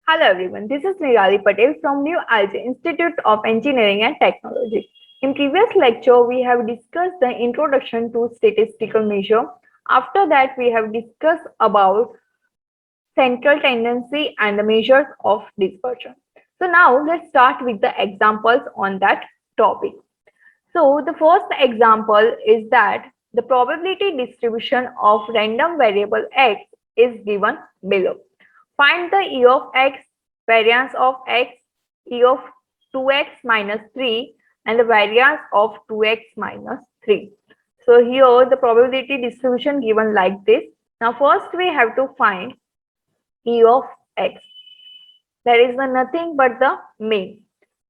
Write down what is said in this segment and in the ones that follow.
Hello everyone, this is Nirali Patel from New Algae Institute of Engineering and Technology. In previous lecture, we have discussed the introduction to statistical measure. After that, we have discussed about central tendency and the measures of dispersion. So now let's start with the examples on that topic. So the first example is that the probability distribution of random variable x is given below. Find the E of x, variance of x, E of 2x minus 3 and the variance of 2x minus 3. So here the probability distribution given like this. Now first we have to find E of x. That is nothing but the mean.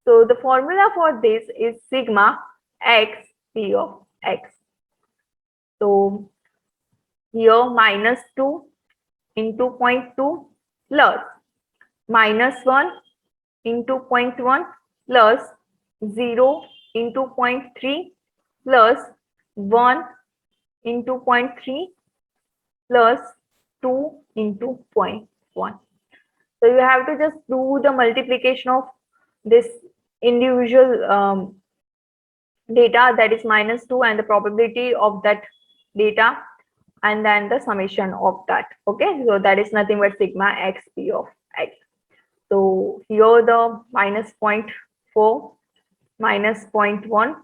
So the formula for this is sigma x P of x. So here minus 2 into 0.2 plus minus 1 into 0.1 plus 0 into zero point 0.3 plus 1 into 0.3 plus 2 into 0.1. So you have to just do the multiplication of this individual data, that is minus 2, and the probability of that data, and then the summation of that. Okay, so that is nothing but sigma x P of x. So here the minus 0.4 minus 0.1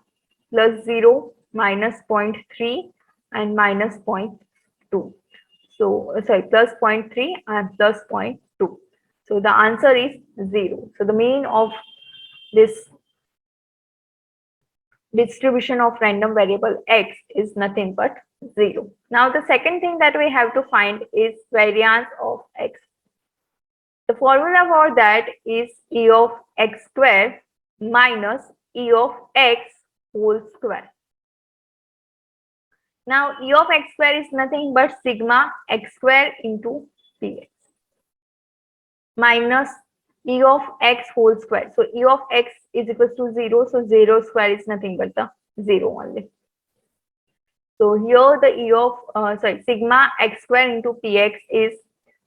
plus 0 minus 0.3 and minus 0.2. So sorry, plus 0.3 and plus 0.2. So the answer is 0. So the mean of this distribution of random variable x is nothing but 0. Now the second thing that we have to find is variance of x. The formula for that is E of x square minus E of x whole square. Now E of x square is nothing but sigma x square into px minus E of x whole square. So E of x is equal to 0. So 0 square is nothing but the 0 only. So here the E of sigma x square into px is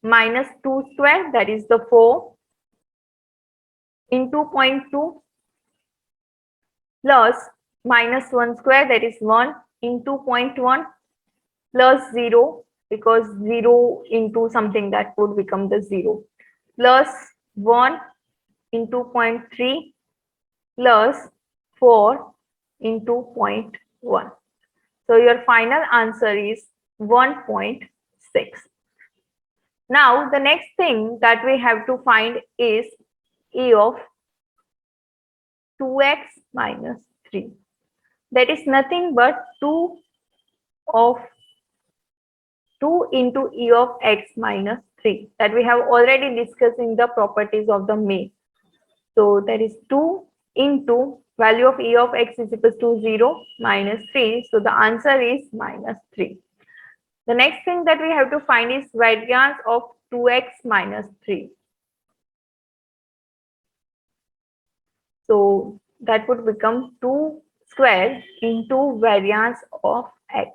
minus 2 square, that is the 4, into 0.2 plus minus 1 square, that is 1, into 0.1 plus 0, because 0 into something, that would become the 0, plus 1 into 0.3 plus 4 into 0.1. So your final answer is 1.6. Now the next thing that we have to find is E of 2x minus 3. That is nothing but 2 into E of x minus 3, that we have already discussed in the properties of the mean. So that is 2 into value of E of x is equal to 0 minus 3. So the answer is minus 3. The next thing that we have to find is variance of 2x minus 3. So that would become 2 square into variance of x.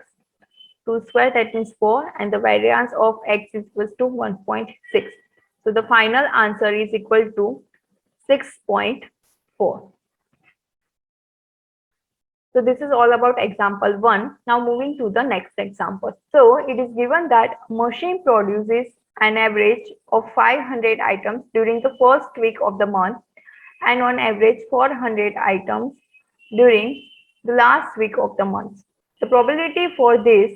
2 square, that means 4, and the variance of x is equal to 1.6. So the final answer is equal to 6.4. So this is all about example 1. Now moving to the next example. So it is given that machine produces an average of 500 items during the first week of the month and on average 400 items during the last week of the month. The probability for this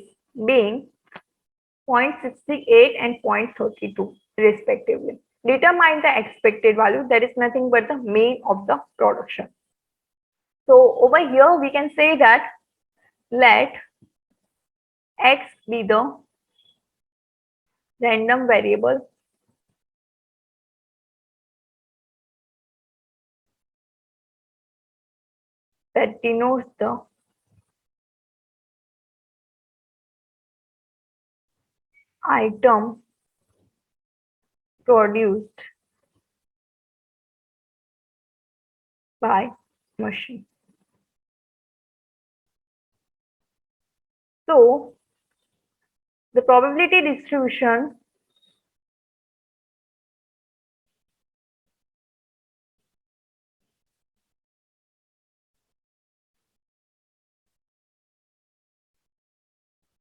being 0.68 and 0.32 respectively. Determine the expected value, that is nothing but the mean of the production. So over here we can say that let x be the random variable that denotes the item produced by machine. So the probability distribution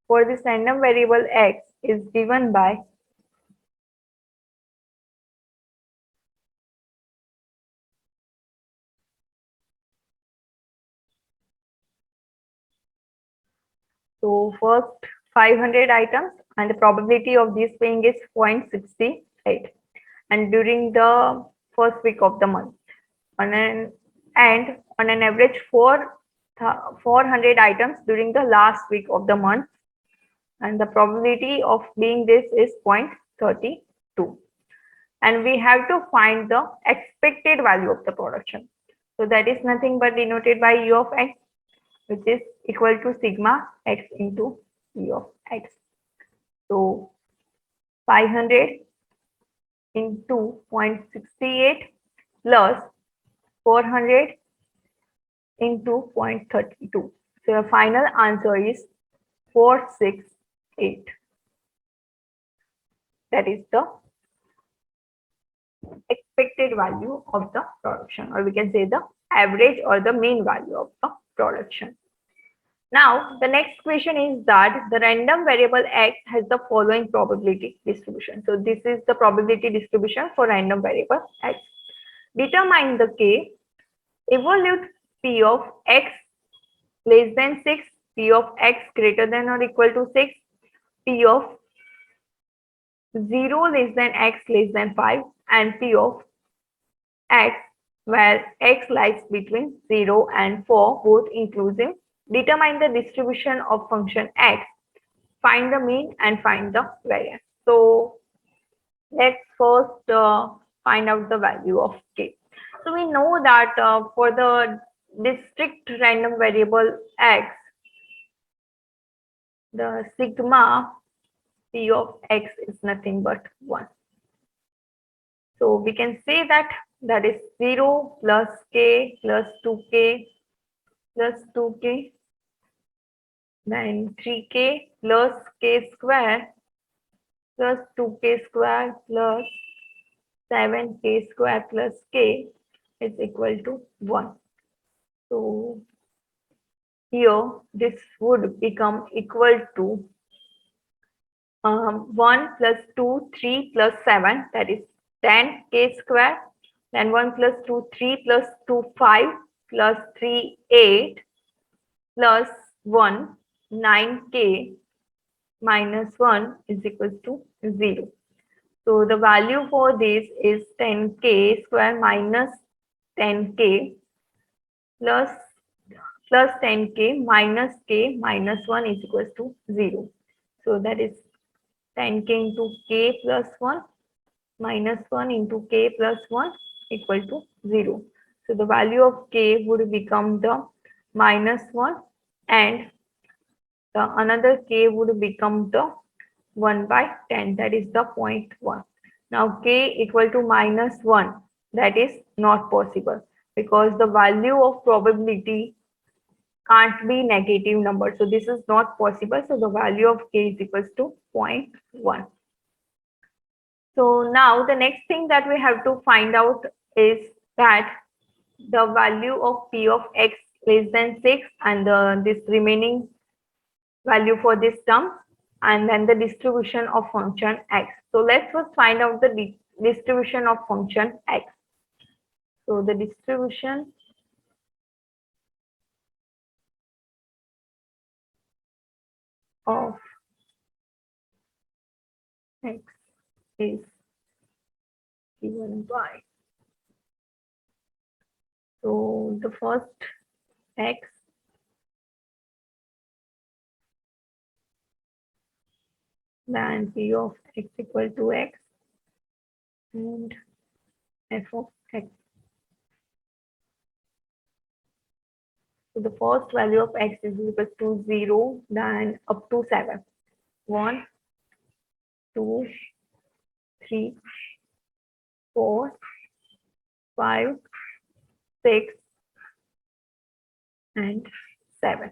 for this random variable x is given by so first 500 items and the probability of this being is 0.68 and during the first week of the month on an and on an average 400 items during the last week of the month and the probability of being this is 0.32 and we have to find the expected value of the production. So that is nothing but denoted by U of x, which is equal to sigma x into E of x. So 500 into 0.68 plus 400 into 0.32. So your final answer is 468. That is the expected value of the production, or we can say the average or the mean value of the production. Now, the next question is that the random variable x has the following probability distribution. So this is the probability distribution for random variable x. Determine the k, evaluate p of x less than 6, p of x greater than or equal to 6, p of 0 less than x less than 5, and p of x where x lies between 0 and 4 both inclusive. Determine the distribution of function x, find the mean and find the variance. So let's first find out the value of k. So we know that for the distinct random variable x, the sigma p of x is nothing but 1. So we can say that that is 0 plus k plus 2k plus 2k, then 3k plus k square plus 2k square plus 7k square plus k is equal to 1. So here this would become equal to 1 plus 2, 3 plus 7, that is 10k square, then 1 plus 2, 3 plus 2, 5 plus 3, 8 plus 1, 9k minus 1 is equal to 0. So the value for this is 10k square minus 10k plus 10k minus k minus 1 is equal to 0. So that is 10k into k plus 1 minus 1 into k plus 1 equal to 0. So the value of k would become the minus 1 and the another k would become the 1 by 10, that is the 0.1. Now k equal to minus 1, that is not possible because the value of probability can't be negative number. So this is not possible. So the value of k is equals to 0.1. So now the next thing that we have to find out is that the value of p of x less than 6 and this remaining value for this term and then the distribution of function x. So let's first find out the distribution of function x. So the distribution of x is given by, so the first x then p of x equal to x and f of x. So the first value of x is equal to 0 then up to 7. 1, 2, 3, 4, 5, 6, and 7.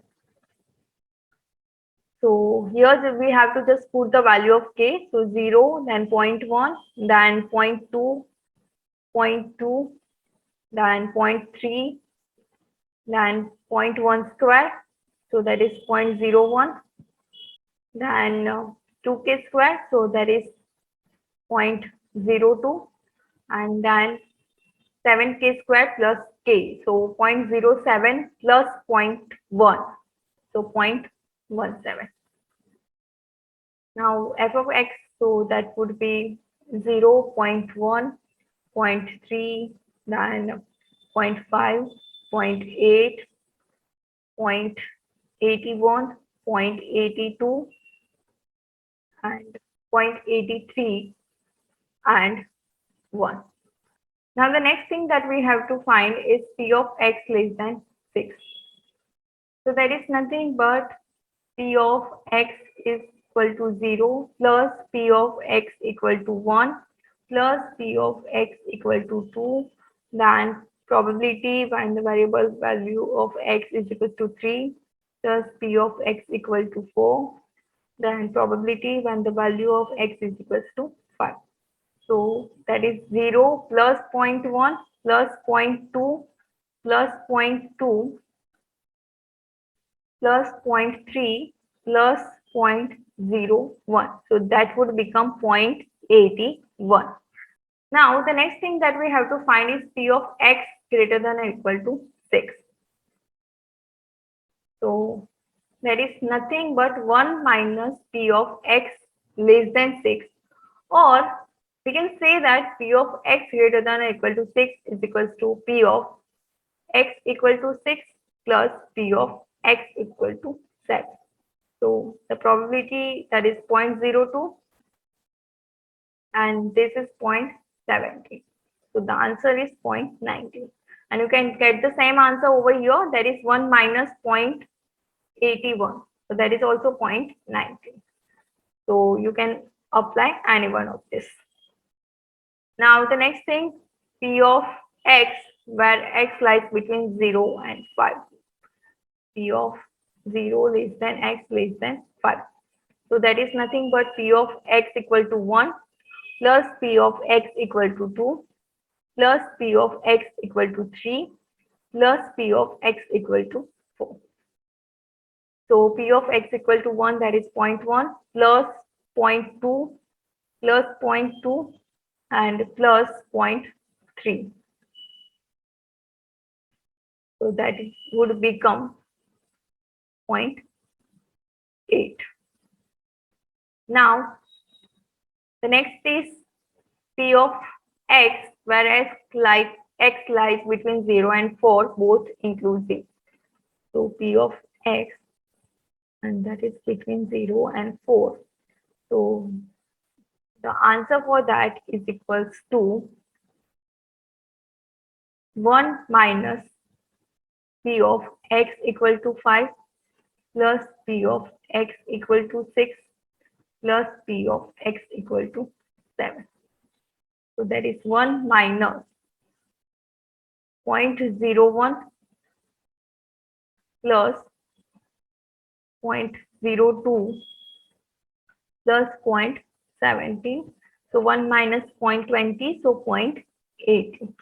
So here we have to just put the value of k. So 0, then 0.1, then 0.2, 0.2, then 0.3, then 0.1 square. So that is 0.01, then 2k square, so that is 0.02, and then 7k square plus k, so 0.07 plus zero point 0.1, so 0.17. Now f of x, so that would be 0 0.1, zero point 0.3, then 0.5, 0.8, 0.81, 0.82, and 0.83, and 1. Now the next thing that we have to find is p of x less than 6. So that is nothing but p of x is equal to 0 plus p of x equal to 1 plus p of x equal to 2, then probability when the variable value of x is equal to 3 plus p of x equal to 4, then probability when the value of x is equal to 5. So that is 0 plus 0.1 plus 0.2 plus 0.2 plus 0.3 plus 0.01. So that would become 0.81. Now the next thing that we have to find is p of x greater than or equal to 6. So that is nothing but 1 minus p of x less than 6, or we can say that p of x greater than or equal to 6 is equals to p of x equal to 6 plus p of x equal to 7. So the probability that is 0.02 and this is 0.70. So the answer is 0.90. And you can get the same answer over here, that is 1 minus 0.81. So that is also 0.90. So you can apply any one of this. Now the next thing, p of x where x lies between 0 and 5. P of 0 less than x less than 5. So that is nothing but p of x equal to 1 plus p of x equal to 2 plus p of x equal to 3 plus p of x equal to 4. So p of x equal to 1, that is 0.1 plus 0.2 plus 0.2 and plus 0.3. So that would become 0.8. Now the next is p of x, whereas x lies between 0 and 4, both inclusive. So p of x, and that is between 0 and 4. So the answer for that is equals to 1 minus p of x equal to 5 plus p of x equal to 6 plus p of x equal to 7. So that is 1 minus 0.01 plus 0.02 plus 0.17. So 1 minus 0.20, so 0.80.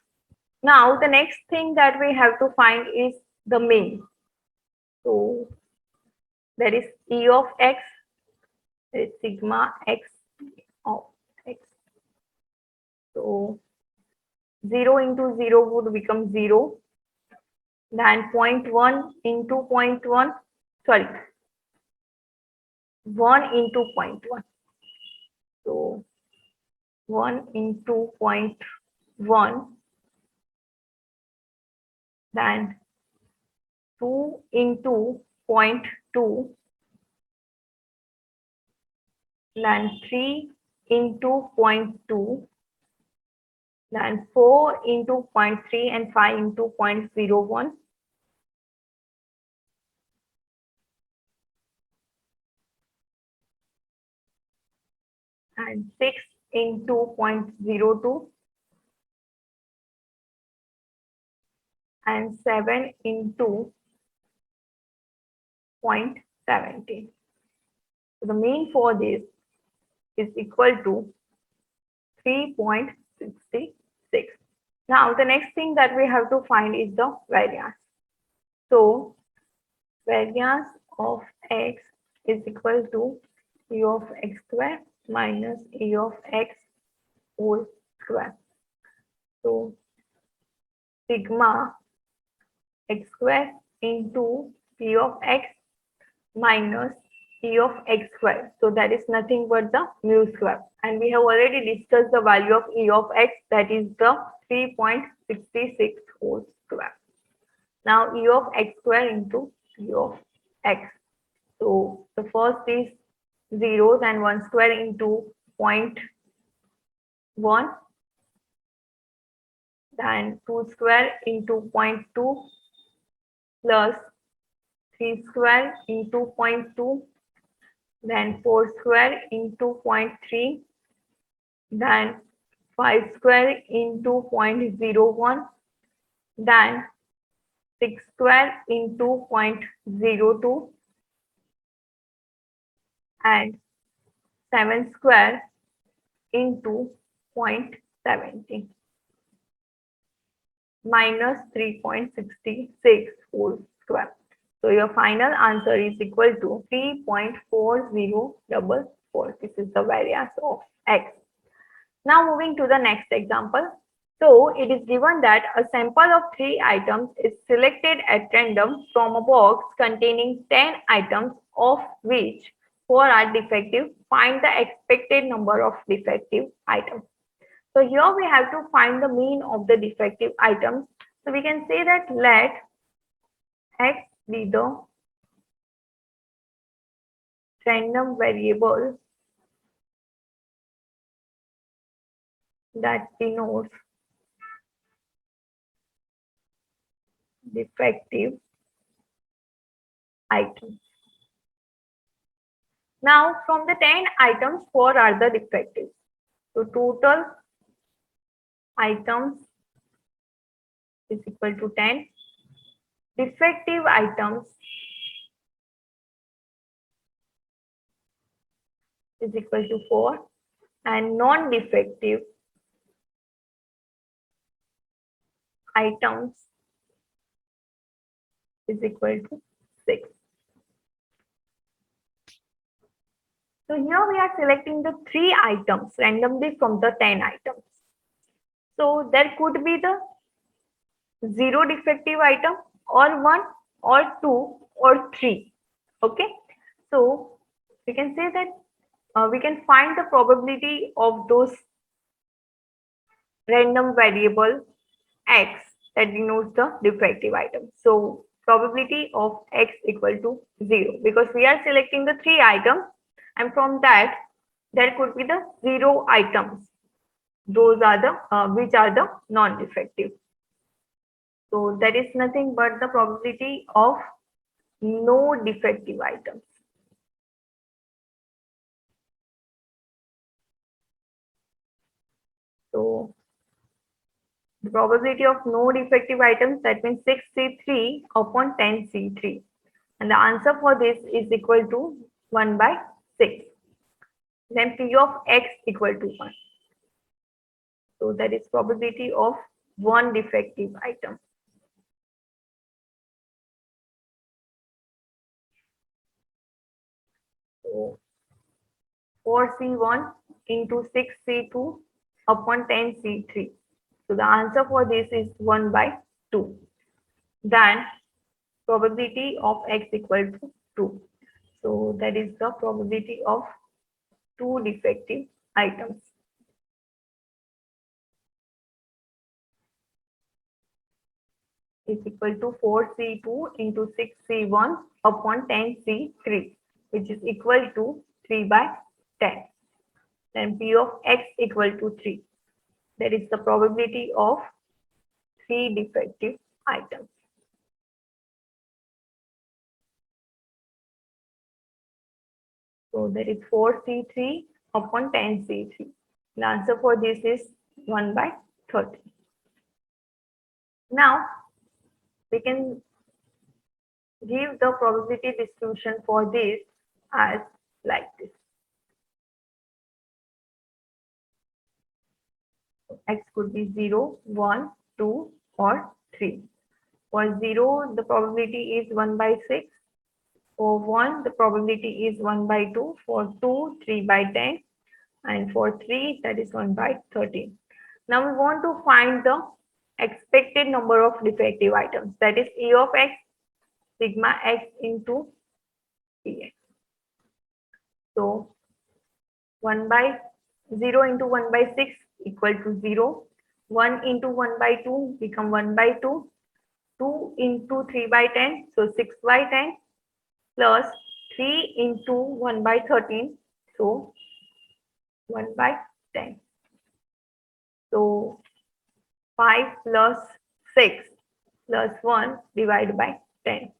Now the next thing that we have to find is the mean. So that is E of x, that is sigma x of x. So 0 into 0 would become 0. Then 0.1 into 0.1, sorry, 1 into 0.1. So 1 into 0.1, then 2 into 0.2, then 3 into 0.2, then 4 into 0.3 and 5 into 0.01. And 6 into 0.02 and 7 into 0.70. So the mean for this is equal to 3.66. Now the next thing that we have to find is the variance. So variance of x is equal to E of x square minus E of x whole square. So sigma x square into P of x minus E of x square. So that is nothing but the mu square. And we have already discussed the value of E of x, that is the 3.66 whole square. Now E of x square into E of x. So the first is zeros and 1 square into 0.1, then 2 square into 0.2 plus 3 square into 0.2, then 4 square into 0.3, then 5 square into 0.01, then 6 square into 0.02, and 7 square into 0.70 minus 3.66 whole square. So your final answer is equal to 3.4044. This is the variance of x. Now moving to the next example. So it is given that a sample of 3 items is selected at random from a box containing 10 items, of which 4 are defective. Find the expected number of defective items. So here we have to find the mean of the defective items. So we can say that let x be the random variable that denotes defective items. Now from the 10 items, 4 are the defective. So total items is equal to 10. Defective items is equal to 4, and non-defective items is equal to 6. So here we are selecting the 3 items randomly from the 10 items. So there could be the 0 defective item, or 1, or 2, or 3. Okay. So we can say that we can find the probability of those random variable x that denotes the defective item. So probability of x equal to 0, because we are selecting the 3 items, and from that there could be the 0 items. Those are the which are the non-defective. So that is nothing but the probability of no defective items. So the probability of no defective items, that means 6C3 upon 10C3. And the answer for this is equal to 1 by 6. Then P of x equal to 1. So that is probability of 1 defective item. So 4C1 into 6C2 upon 10C3. So the answer for this is 1 by 2. Then probability of x equal to 2. So that is the probability of 2 defective items. Is equal to 4C2 into 6C1 upon 10C3, which is equal to 3 by 10. Then P of x equal to 3. That is the probability of 3 defective items. So that is 4C3 upon 10C3. The answer for this is 1 by 30. Now we can give the probability distribution for this as like this. X could be 0, 1, 2, or 3. For 0, the probability is 1 by 6. For 1, the probability is 1 by 2. For 2, 3 by 10. And for 3, that is 1 by 13. Now we want to find the expected number of defective items. That is E of x, sigma x into Px. So 1 by 0 into 1 by 6 equal to 0. 1 into 1 by 2 become 1 by 2. 2 into 3 by 10, so 6 by 10 plus 3 into 1 by 13, so 1 by 10. So 5 plus 6 plus 1 divided by 10.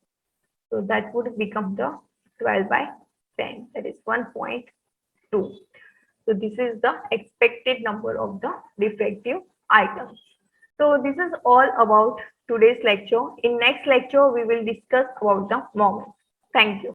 So that would become the 12 by 10, that is 1.2. So this is the expected number of the defective items. So this is all about today's lecture. In next lecture, we will discuss about the moment. Thank you.